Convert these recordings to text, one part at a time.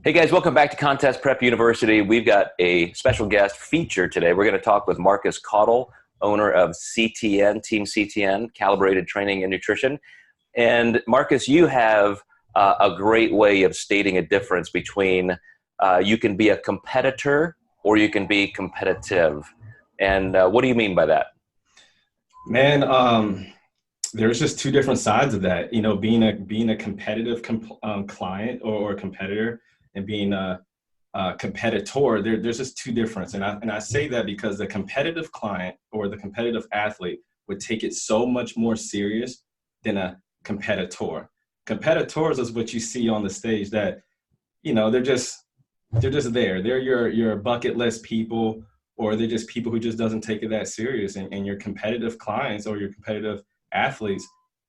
Hey guys, welcome back to Contest Prep University. We've got a special guest feature today. We're going to talk with Marques Caudle, owner of CTN, Team CTN, Calibrated Training and Nutrition. And Marques, you have a great way of stating a difference between you can be a competitor or you can be competitive. And what do you mean by that? Man, there's just two different sides of that. You know, being a competitive client or competitor, and being a competitor, there's just two differences. And I say that because the competitive client or the competitive athlete would take it so much more serious than a competitor. Competitors is what you see on the stage that, you know, they're just there. They're your bucket list people, or they're just people who just doesn't take it that serious. And your competitive clients or your competitive athletes,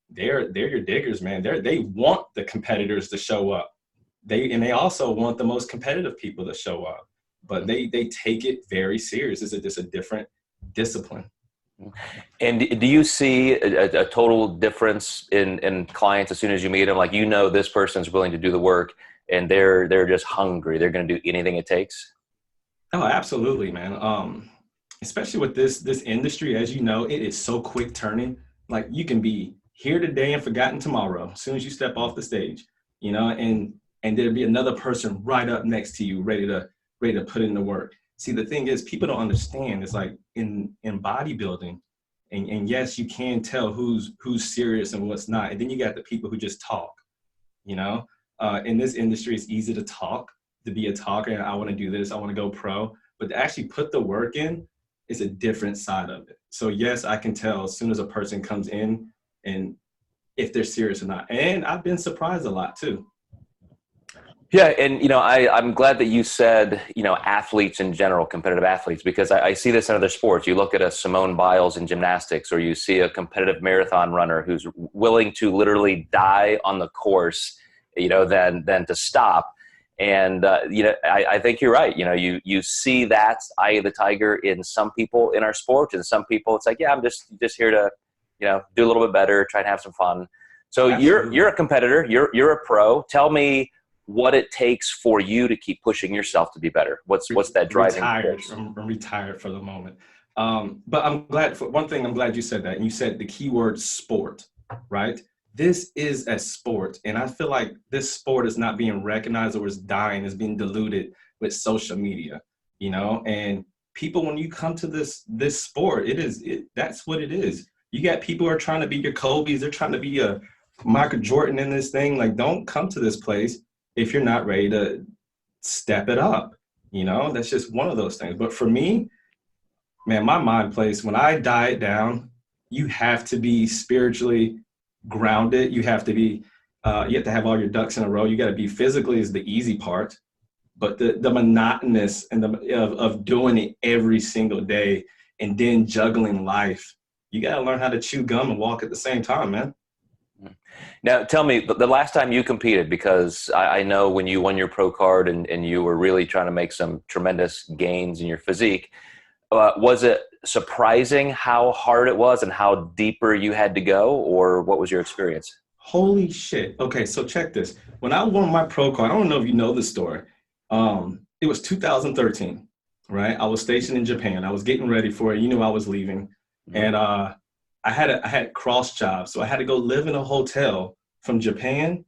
they're your diggers, man. They want the competitors to show up. They also want the most competitive people to show up, but they take it very serious. It's just a different discipline. And do you see a total difference in clients as soon as you meet them? Like, you know, this person's willing to do the work and they're just hungry. They're going to do anything it takes. Oh, absolutely, man. Especially with this industry, as you know, it is so quick turning. Like, you can be here today and forgotten tomorrow as soon as you step off the stage, you know, and there'll be another person right up next to you ready to put in the work. See, the thing is, people don't understand. It's like in bodybuilding, and yes, you can tell who's serious and what's not. And then you got the people who just talk, you know. In this industry, it's easy to talk, to be a talker, and I want to do this, I want to go pro. But to actually put the work in is a different side of it. So yes, I can tell as soon as a person comes in and if they're serious or not. And I've been surprised a lot too. Yeah, and you know, I'm glad that you said, you know, athletes in general, competitive athletes, because I see this in other sports. You look at a Simone Biles in gymnastics, or you see a competitive marathon runner who's willing to literally die on the course, you know, than to stop. And you know, I think you're right. You know, you see that eye of the tiger in some people in our sport, and some people it's like, yeah, I'm just here to, you know, do a little bit better, try and have some fun. So Absolutely. you're a competitor, you're a pro. Tell me what it takes for you to keep pushing yourself to be better. What's that driving force? I'm retired for the moment. But I'm glad, for one thing, I'm glad you said that. And you said the key word sport, right? This is a sport. And I feel like this sport is not being recognized, or is dying, is being diluted with social media, you know? And people, when you come to this sport, that's what it is. You got people who are trying to be your Kobe's, they're trying to be a Michael Jordan in this thing. Like, don't come to this place if you're not ready to step it up. You know, that's just one of those things. But for me, man, my mind plays, when I diet down, you have to be spiritually grounded. You have to be, you have to have all your ducks in a row. You got to be physically is the easy part, but the monotonous and of doing it every single day, and then juggling life, you got to learn how to chew gum and walk at the same time, man. Now, tell me, the last time you competed, because I know when you won your pro card and you were really trying to make some tremendous gains in your physique, was it surprising how hard it was and how deeper you had to go, or what was your experience? Holy shit. Okay, so check this. When I won my pro card, I don't know if you know the story. It was 2013, right? I was stationed in Japan. I was getting ready for it. You knew I was leaving. And I had cross jobs, so I had to go live in a hotel from Japan,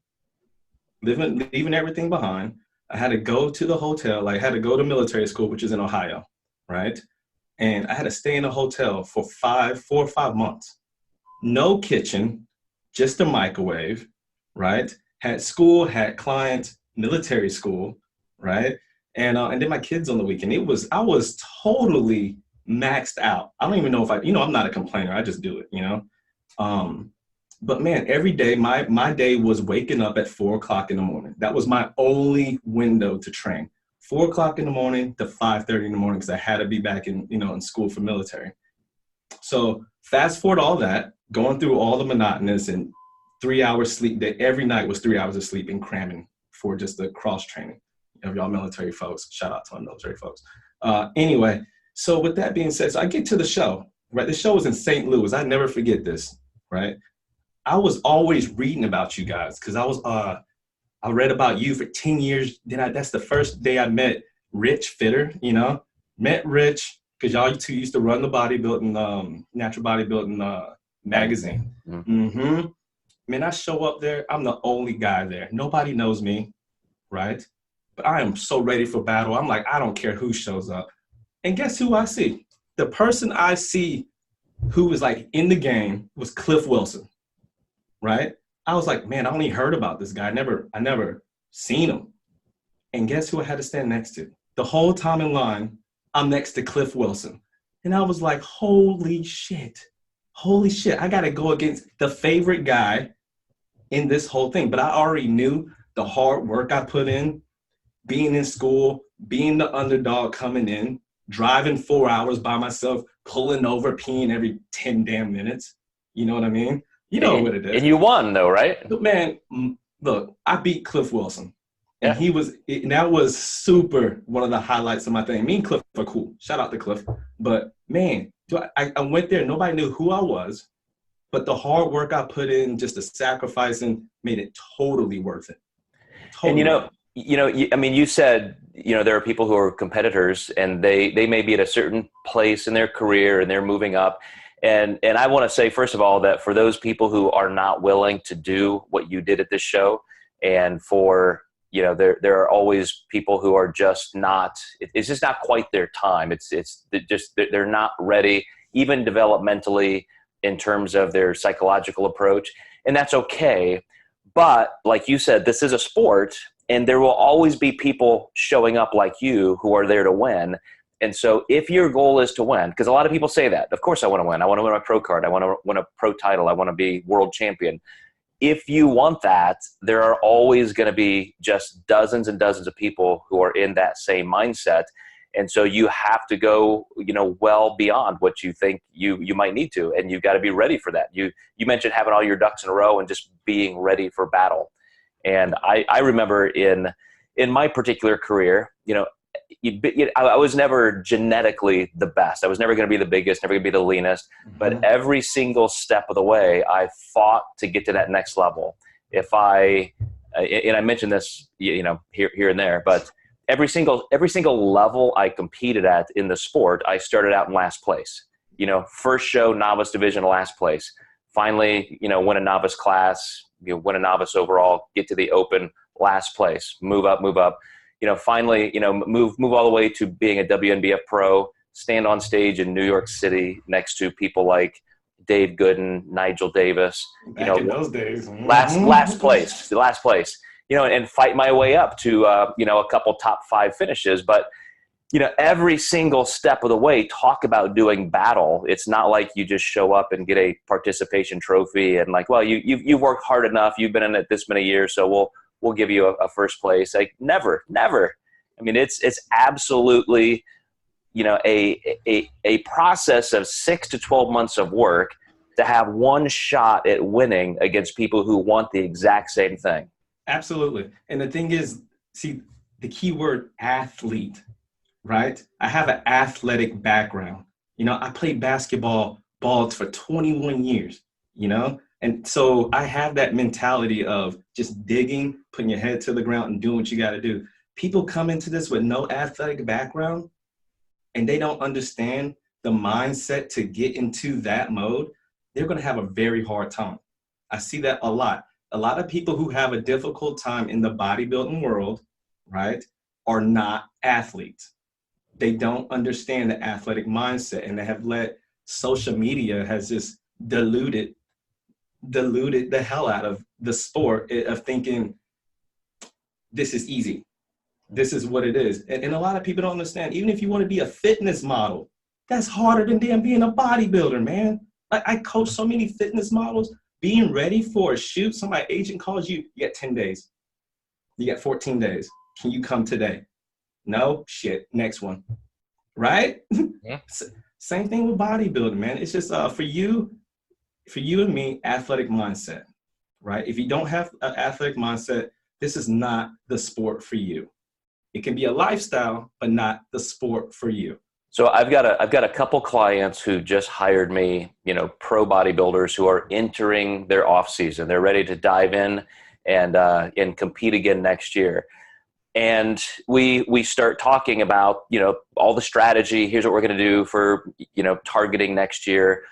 leaving everything behind. I had to go to the hotel. I had to go to military school, which is in Ohio, right? And I had to stay in a hotel for 4 or 5 months. No kitchen, just a microwave, right? Had school, had clients, military school, right? And then my kids on the weekend. I was totally maxed out. I don't even know if I'm not a complainer. I just do it, you know? But man, every day, my day was waking up at 4 o'clock in the morning. That was my only window to train. 4 o'clock in the morning to 5:30 in the morning, because I had to be back in school for military. So fast forward all that, going through all the monotonous and 3 hours sleep. Every night was 3 hours of sleep and cramming for just the cross training of y'all military folks. Shout out to my military folks. Anyway, so with that being said, so I get to the show, right? The show was in St. Louis. I never forget this, right? I was always reading about you guys, because I was I read about you for 10 years. That's the first day I met Rich Fitter, met Rich because y'all two used to run the bodybuilding, natural bodybuilding magazine. Mm-hmm. Man, I show up there. I'm the only guy there. Nobody knows me, right? But I am so ready for battle. I'm like, I don't care who shows up. And guess who I see? The person I see who was like in the game was Cliff Wilson, right? I was like, man, I only heard about this guy. I never seen him. And guess who I had to stand next to? The whole time in line, I'm next to Cliff Wilson. And I was like, holy shit. I got to go against the favorite guy in this whole thing. But I already knew the hard work I put in, being in school, being the underdog coming in, driving 4 hours by myself, pulling over, peeing every 10 damn minutes. You know what I mean? You know what it is. And you won though, right? But man, look, I beat Cliff Wilson. And that was super one of the highlights of my thing. Me and Cliff are cool. Shout out to Cliff. But man, I went there. Nobody knew who I was. But the hard work I put in, just the sacrificing, made it totally worth it. Totally. And I mean, you said, there are people who are competitors and they may be at a certain place in their career and they're moving up. And I want to say, first of all, that for those people who are not willing to do what you did at this show, and for, there are always people who are just not, it's just not quite their time. They're not ready, even developmentally, in terms of their psychological approach. And that's okay. But like you said, this is a sport, and there will always be people showing up like you who are there to win. And so if your goal is to win, because a lot of people say that, of course I want to win. I want to win my pro card. I want to win a pro title. I want to be world champion. If you want that, there are always going to be just dozens and dozens of people who are in that same mindset. And so you have to go, well beyond what you think you might need to. And you've got to be ready for that. You mentioned having all your ducks in a row and just being ready for battle. And I remember in my particular career, I was never genetically the best. I was never going to be the biggest, never going to be the leanest. Mm-hmm. But every single step of the way, I fought to get to that next level. And I mentioned this, here and there, but every single level I competed at in the sport, I started out in last place. First show, novice division, last place. Finally, win a novice class, win a novice overall, get to the open, last place, move up. Finally, move all the way to being a WNBF pro, stand on stage in New York City next to people like Dave Gooden, Nigel Davis. Back in those days. Mm-hmm. Last place. And fight my way up to, a couple top 5 finishes. But, every single step of the way, talk about doing battle. It's not like you just show up and get a participation trophy and like, well, you've worked hard enough. You've been in it this many years, so we'll give you a first place. Like never. I mean, it's absolutely, a process of 6 to 12 months of work to have one shot at winning against people who want the exact same thing. Absolutely. And the thing is, see, the key word athlete, right? I have an athletic background. I played basketball for 21 years, And so I have that mentality of just digging, putting your head to the ground and doing what you got to do. People come into this with no athletic background and they don't understand the mindset to get into that mode. They're going to have a very hard time. I see that a lot. A lot of people who have a difficult time in the bodybuilding world, right, are not athletes. They don't understand the athletic mindset, and they have let social media has just diluted the hell out of the sport of thinking this is easy. This is what it is. And a lot of people don't understand, even if you want to be a fitness model, that's harder than damn being a bodybuilder, man. Like I coach so many fitness models, being ready for a shoot. Somebody agent calls you, you got 10 days. You got 14 days. Can you come today? No? Shit. Next one. Right? Yeah. Same thing with bodybuilding, man. It's just for you and me, athletic mindset, right? If you don't have an athletic mindset, this is not the sport for you. It can be a lifestyle, but not the sport for you. So I've got a couple clients who just hired me, pro bodybuilders who are entering their off season. They're ready to dive in and compete again next year. And we start talking about, all the strategy. Here's what we're going to do for, targeting next year.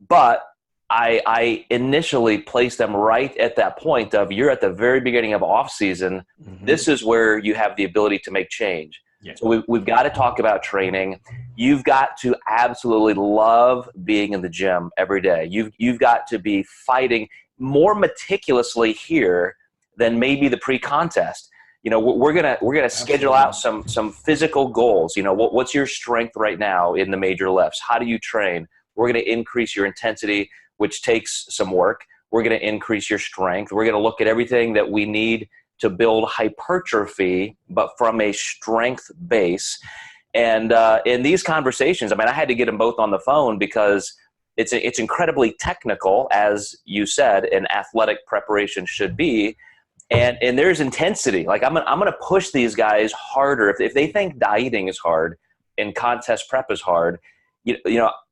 But I initially placed them right at that point of, you're at the very beginning of off season. Mm-hmm. This is where you have the ability to make change. Yeah. So we've got to talk about training. You've got to absolutely love being in the gym every day. You've got to be fighting more meticulously here than maybe the pre-contest. We're gonna schedule out some physical goals. What's your strength right now in the major lifts? How do you train? We're gonna increase your intensity, which takes some work. We're gonna increase your strength. We're gonna look at everything that we need to build hypertrophy, but from a strength base. And in these conversations, I had to get them both on the phone because it's incredibly technical, as you said, an athletic preparation should be. And there's intensity. Like I'm gonna push these guys harder. If they think dieting is hard and contest prep is hard,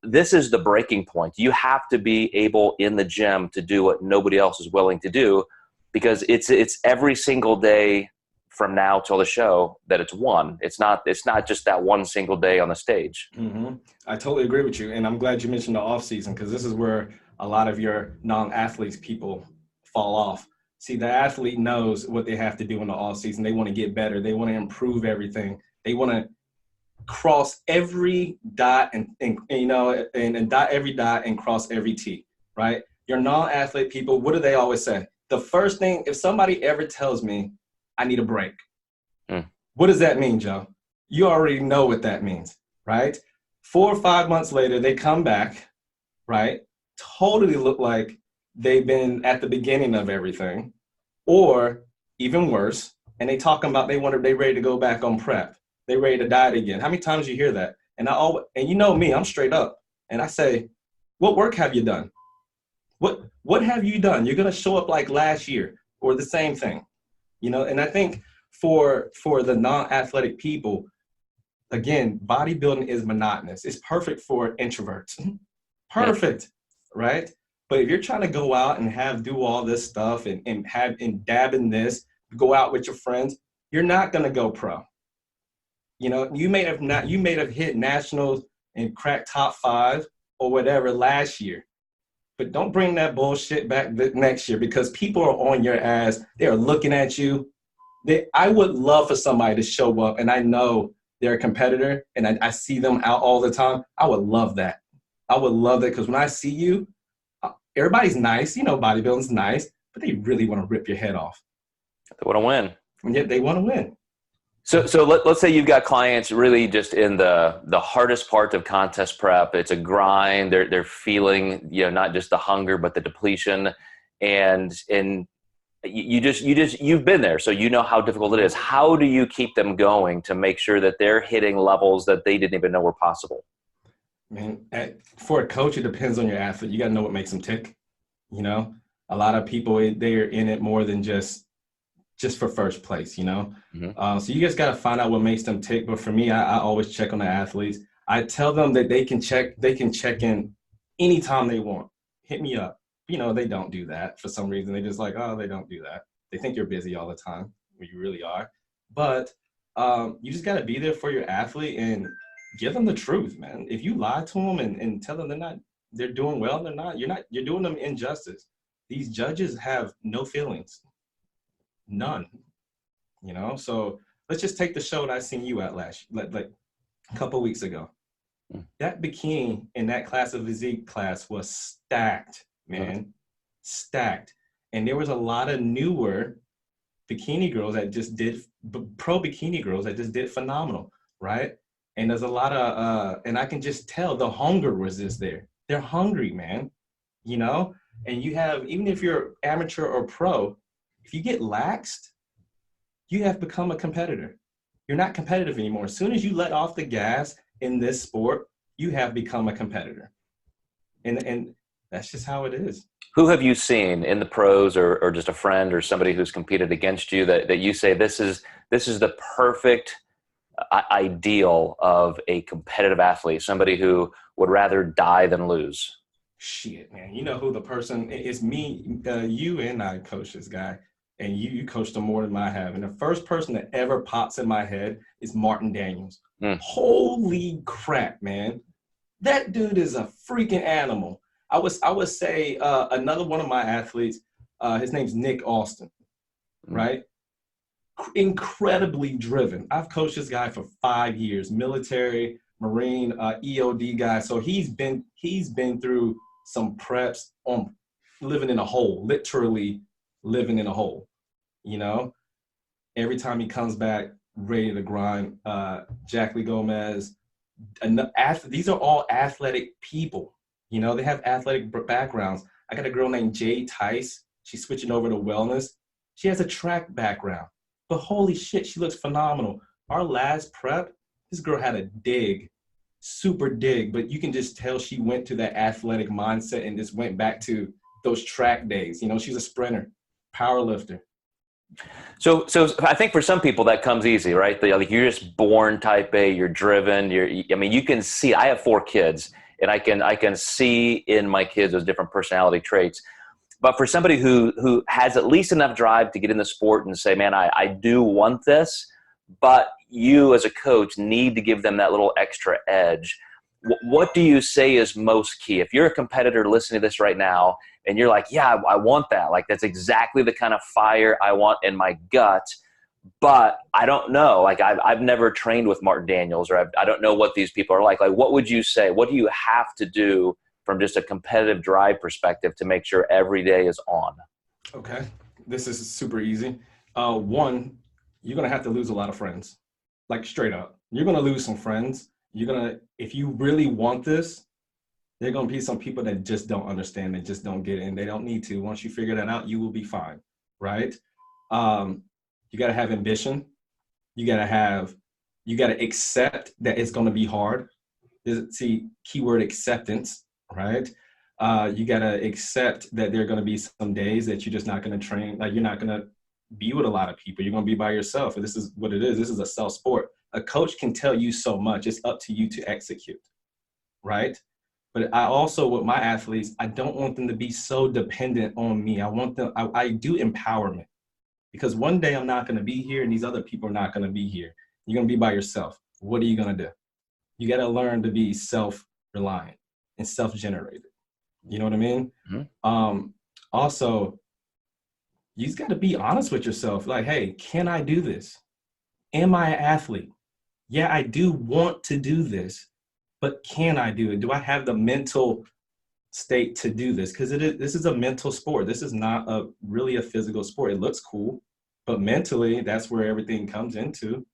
this is the breaking point. You have to be able in the gym to do what nobody else is willing to do, because it's every single day from now till the show that it's won. It's not just that one single day on the stage. Mm-hmm. I totally agree with you. And I'm glad you mentioned the off season, because this is where a lot of your non-athletes people fall off. See, the athlete knows what they have to do in the off season. They want to get better. They want to improve everything. They want to cross every dot and dot every dot and cross every T, right? Your non-athlete people, what do they always say? The first thing, if somebody ever tells me I need a break, what does that mean, Joe? You already know what that means, right? 4 or 5 months later, they come back, right? Totally look like they've been at the beginning of everything, or even worse, and they talking about they ready to go back on prep. They ready to diet again. How many times you hear that? And you know me, I'm straight up. And I say, what work have you done? What have you done? You're gonna show up like last year or the same thing, And I think for the non-athletic people, again, bodybuilding is monotonous. It's perfect for introverts. Perfect, right? But if you're trying to go out and do all this stuff and dab in this, go out with your friends, you're not gonna go pro. You may have hit nationals and cracked top 5 or whatever last year, but don't bring that bullshit back next year, because people are on your ass. They are looking at you. I would love for somebody to show up, and I know they're a competitor, and I see them out all the time. I would love that. I would love that, because when I see you, everybody's nice. Bodybuilding's nice, but they really want to rip your head off. They want to win. And yet they want to win. So let's say you've got clients really just in the hardest part of contest prep. It's a grind. They're feeling, not just the hunger, but the depletion. And you've been there, so you know how difficult it is. How do you keep them going to make sure that they're hitting levels that they didn't even know were possible? Man, for a coach, it depends on your athlete. You got to know what makes them tick. A lot of people, they're in it more than just for first place, Mm-hmm. So you just got to find out what makes them tick. But for me, I always check on the athletes. I tell them that they can check in anytime they want. Hit me up. They don't do that for some reason. They just like, oh, they don't do that. They think you're busy all the time when you really are. But you just got to be there for your athlete and give them the truth, man. If you lie to them and tell them they're doing well, they're not, you're doing them injustice. These judges have no feelings. None, so let's just take the show that I seen you at like a couple of weeks ago. That bikini in that class of physique class was stacked, man, stacked. And there was a lot of newer bikini girls that just did pro bikini girls that just did phenomenal, right? And there's a lot of, and I can just tell the hunger was just there. They're hungry, man, and you have, even if you're amateur or pro, if you get laxed, you have become a competitor. You're not competitive anymore. As soon as you let off the gas in this sport, you have become a competitor. And that's just how it is. Who have you seen in the pros or just a friend or somebody who's competed against you that you say this is the perfect ideal of a competitive athlete, somebody who would rather die than lose? Shit, man. You know who the person is? Me, you and I coach this guy. and you coached them more than I have. And the first person that ever pops in my head is Martin Daniels. Holy crap, man. That dude is a freaking animal. I would say another one of my athletes, his name's Nick Austin, right? Incredibly driven. I've coached this guy for 5 years, military, Marine, EOD guy. So he's been through some preps on living in a hole, literally living in a hole, you know? Every time he comes back, ready to grind. Jack Lee Gomez, these are all athletic people. You know, they have athletic backgrounds. I got a girl named Jade Tice. She's switching over to wellness. She has a track background, but holy shit, she looks phenomenal. Our last prep, this girl had a dig, super dig, but you can just tell she went to that athletic mindset and just went back to those track days. You know, she's a sprinter, power lifter. So I think for some people that comes easy, right? Like you're just born type A, you're driven. I mean, you can see, I have 4 kids and I can see in my kids those different personality traits. But for somebody who has at least enough drive to get in the sport and say, man, I do want this, but you as a coach need to give them that little extra edge. What do you say is most key? If you're a competitor listening to this right now and you're like, yeah, I want that. Like that's exactly the kind of fire I want in my gut, but I don't know. Like I've never trained with Martin Daniels, or I don't know what these people are like. Like what would you say? What do you have to do from just a competitive drive perspective to make sure every day is on? Okay, this is super easy. One, you're gonna have to lose a lot of friends, like straight up. You're gonna lose some friends. If you really want this, there are gonna be some people that just don't understand, they just don't get it, and they don't need to. Once you figure that out, you will be fine, right? You gotta have ambition. You gotta accept that it's gonna be hard. See, keyword acceptance, right? You gotta accept that there are gonna be some days that you're just not gonna train, like you're not gonna be with a lot of people. You're gonna be by yourself, and this is what it is. This is a self sport. A coach can tell you so much. It's up to you to execute, right? But I also, with my athletes, I don't want them to be so dependent on me. I want them, I do empowerment, because one day I'm not gonna be here and these other people are not gonna be here. You're gonna be by yourself. What are you gonna do? You gotta learn to be self-reliant and self-generated. You know what I mean? Mm-hmm. Also, you just gotta be honest with yourself. Like, hey, can I do this? Am I an athlete? Yeah, I do want to do this, but can I do it? Do I have the mental state to do this? Because this is a mental sport. This is not really a physical sport. It looks cool, but mentally, that's where everything comes into.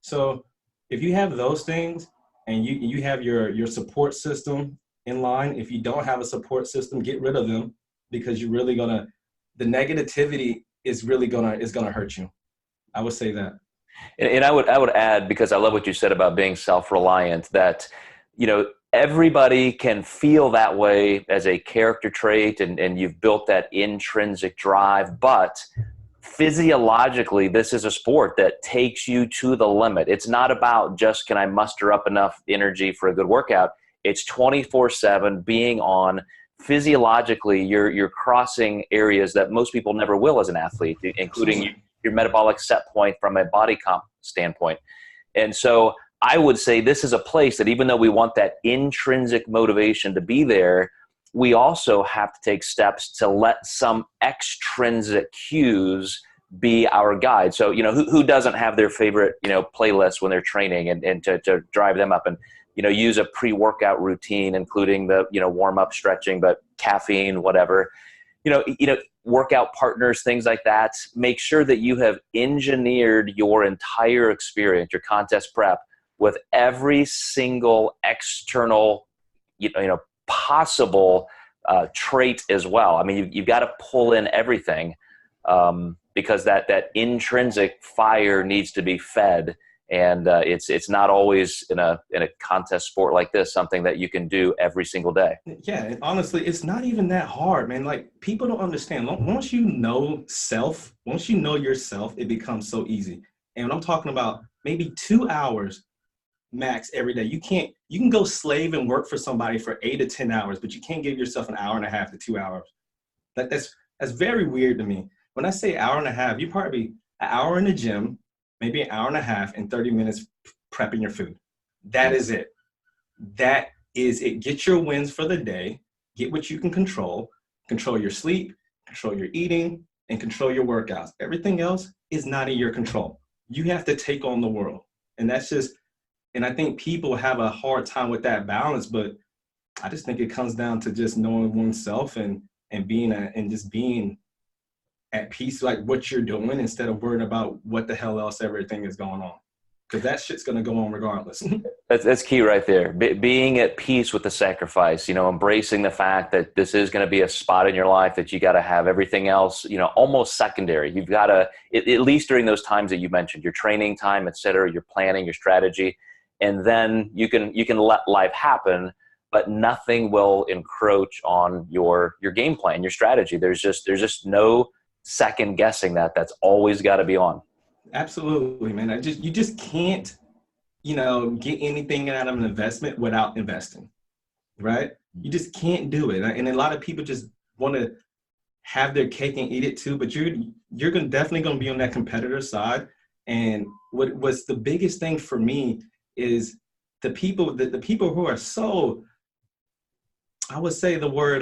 So if you have those things and you have your support system in line, if you don't have a support system, get rid of them, because you're really the negativity is gonna hurt you. I would say that. And I would add, because I love what you said about being self-reliant, that, you know, everybody can feel that way as a character trait, and you've built that intrinsic drive, but physiologically, this is a sport that takes you to the limit. It's not about just, can I muster up enough energy for a good workout? It's 24/7 being on. Physiologically, you're crossing areas that most people never will as an athlete, including your metabolic set point from a body comp standpoint. And so I would say this is a place that, even though we want that intrinsic motivation to be there, we also have to take steps to let some extrinsic cues be our guide. So, you know, who doesn't have their favorite, you know, playlist when they're training, and to drive them up, and, you know, use a pre-workout routine, including the, you know, warm-up stretching, but caffeine, whatever, you know, workout partners, things like that. Make sure that you have engineered your entire experience, your contest prep, with every single external, you know, possible trait as well. I mean, you've got to pull in everything, because that intrinsic fire needs to be fed. And it's not always in a contest sport like this something that you can do every single day. Yeah, and honestly, it's not even that hard, man. Like, people don't understand. Once you know yourself, it becomes so easy. And I'm talking about maybe 2 hours max every day. You can go slave and work for somebody for 8 to 10 hours, but you can't give yourself an hour and a half to 2 hours. That's very weird to me. When I say hour and a half, you probably be an hour in the gym, maybe an hour and a half, and 30 minutes prepping your food. That is it. That is it. Get your wins for the day. Get what you can control. Control your sleep, control your eating, and control your workouts. Everything else is not in your control. You have to take on the world. And that's just, and I think people have a hard time with that balance, but I just think it comes down to just knowing oneself and being and just being at peace, like what you're doing, instead of worrying about what the hell else everything is going on. Because that shit's going to go on regardless. That's key right there. Being at peace with the sacrifice, embracing the fact that this is going to be a spot in your life that you got to have everything else, almost secondary. You've got to, at least during those times that you mentioned, your training time, et cetera, your planning, your strategy, and then you can let life happen, but nothing will encroach on your game plan, your strategy. There's just no second guessing that. That's always got to be on. Absolutely, man. You just can't, get anything out of an investment without investing, right? You just can't do it. And a lot of people just want to have their cake and eat it too, but you're definitely going to be on that competitor side. And what's the biggest thing for me is the people who are so, I would say the word,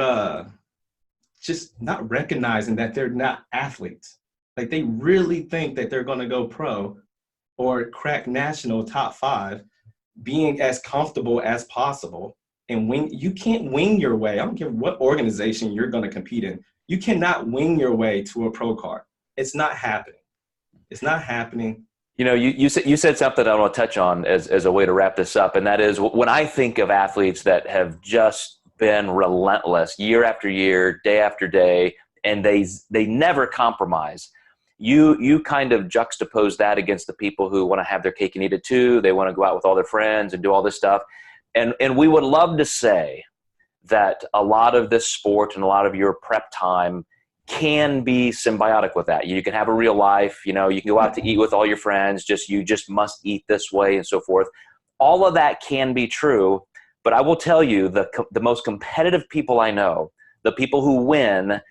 just not recognizing that they're not athletes. Like they really think that they're going to go pro or crack national top 5, being as comfortable as possible. And you can't wing your way. I don't care what organization you're going to compete in. You cannot wing your way to a pro card. It's not happening. It's not happening. You said something I want to touch on as a way to wrap this up. And that is, when I think of athletes that have just been relentless year after year, day after day, and they never compromise. You kind of juxtapose that against the people who want to have their cake and eat it too. They want to go out with all their friends and do all this stuff. And we would love to say that a lot of this sport and a lot of your prep time can be symbiotic with that. You can have a real life, you can go out to eat with all your friends, you just must eat this way and so forth. All of that can be true, but I will tell you the most competitive people I know, the people who win,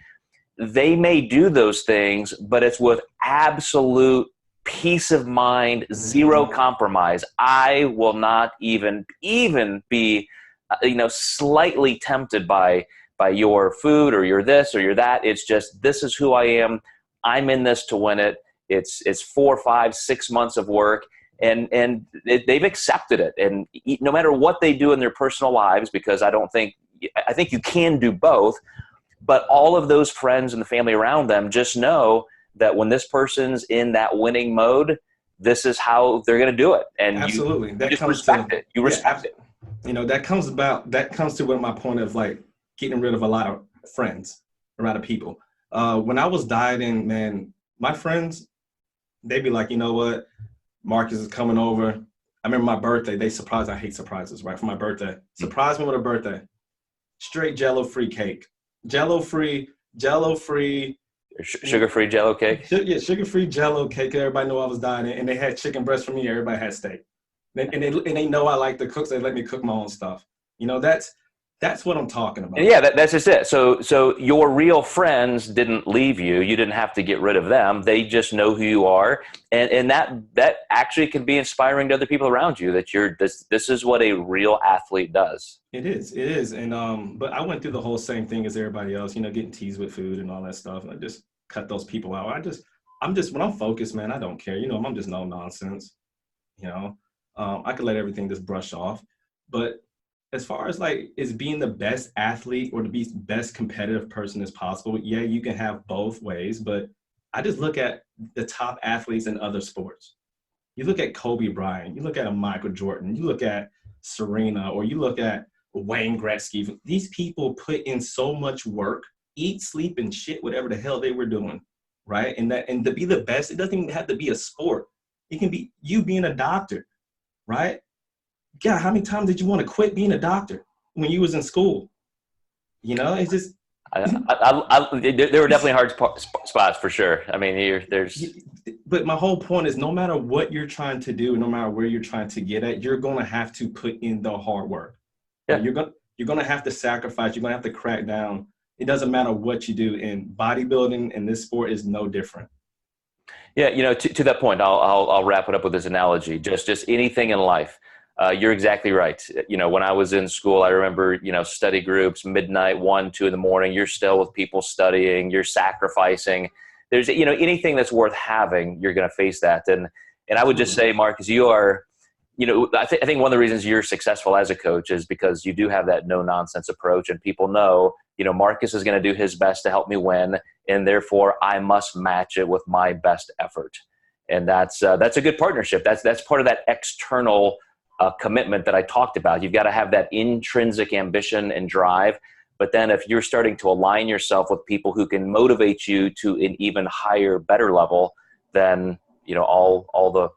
they may do those things, but it's with absolute peace of mind, zero compromise. I will not even be, slightly tempted by your food or your this or your that. It's just, this is who I am. I'm in this to win it. It's 4, 5, 6 months of work, and they've accepted it. And no matter what they do in their personal lives, because I think you can do both. But all of those friends and the family around them just know that when this person's in that winning mode, this is how they're going to do it. And absolutely, you just respect it. You respect it. That comes to what my point of like getting rid of a lot of friends, a lot of people. When I was dieting, man, my friends, they'd be like, you know what, Marcus is coming over. I remember my birthday. They surprised. I hate surprises, right? For my birthday, surprised me with a birthday. Straight Jello-free cake. Jello-free, sugar-free Jello cake. Yeah, sugar-free Jello cake. Everybody knew I was dieting, and they had chicken breast for me. Everybody had steak, and they know I like to cook, so they let me cook my own stuff. That's what I'm talking about. And yeah, that's just it. So your real friends didn't leave you. You didn't have to get rid of them. They just know who you are, and that actually can be inspiring to other people around you. That this is what a real athlete does. It is, and but I went through the whole same thing as everybody else. Getting teased with food and all that stuff, and I just cut those people out. I'm just when I'm focused, man. I don't care. I'm just no nonsense. I could let everything just brush off, but as far as like is being the best athlete or to be the best competitive person as possible, yeah, you can have both ways. But I just look at the top athletes in other sports. You look at Kobe Bryant, you look at a Michael Jordan, you look at Serena, or you look at Wayne Gretzky. These people put in so much work, eat, sleep, and shit, whatever the hell they were doing, right? And to be the best, it doesn't even have to be a sport. It can be you being a doctor, right? God, how many times did you want to quit being a doctor when you was in school? It's just. There were definitely hard spots for sure. I mean, there's. But my whole point is, no matter what you're trying to do, no matter where you're trying to get at, you're going to have to put in the hard work. Yeah. You're going to have to sacrifice. You're going to have to crack down It doesn't matter what you do, and bodybuilding in this sport is no different. Yeah, to that point, I'll wrap it up with this analogy. Just anything in life. You're exactly right. When I was in school, I remember, study groups, midnight, 1, 2 in the morning. You're still with people studying. You're sacrificing. There's, anything that's worth having, you're going to face that. And I would just say, Marques, you are, I think one of the reasons you're successful as a coach is because you do have that no nonsense approach, and people know, Marques is going to do his best to help me win, and therefore I must match it with my best effort. And that's a good partnership. That's part of that external commitment that I talked about. You've got to have that intrinsic ambition and drive. But then if you're starting to align yourself with people who can motivate you to an even higher, better level, then, all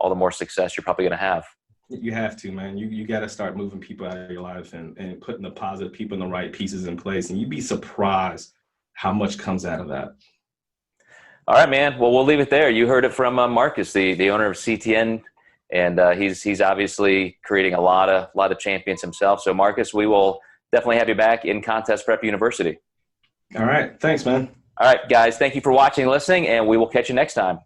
the more success you're probably going to have. You have to, man. You got to start moving people out of your life and putting the positive people in the right pieces in place. And you'd be surprised how much comes out of that. All right, man. Well, we'll leave it there. You heard it from Marques, the owner of CTN, and he's obviously creating a lot of champions himself. So, Marques, we will definitely have you back in Contest Prep University. All right. Thanks, man. All right, guys. Thank you for watching and listening, and we will catch you next time.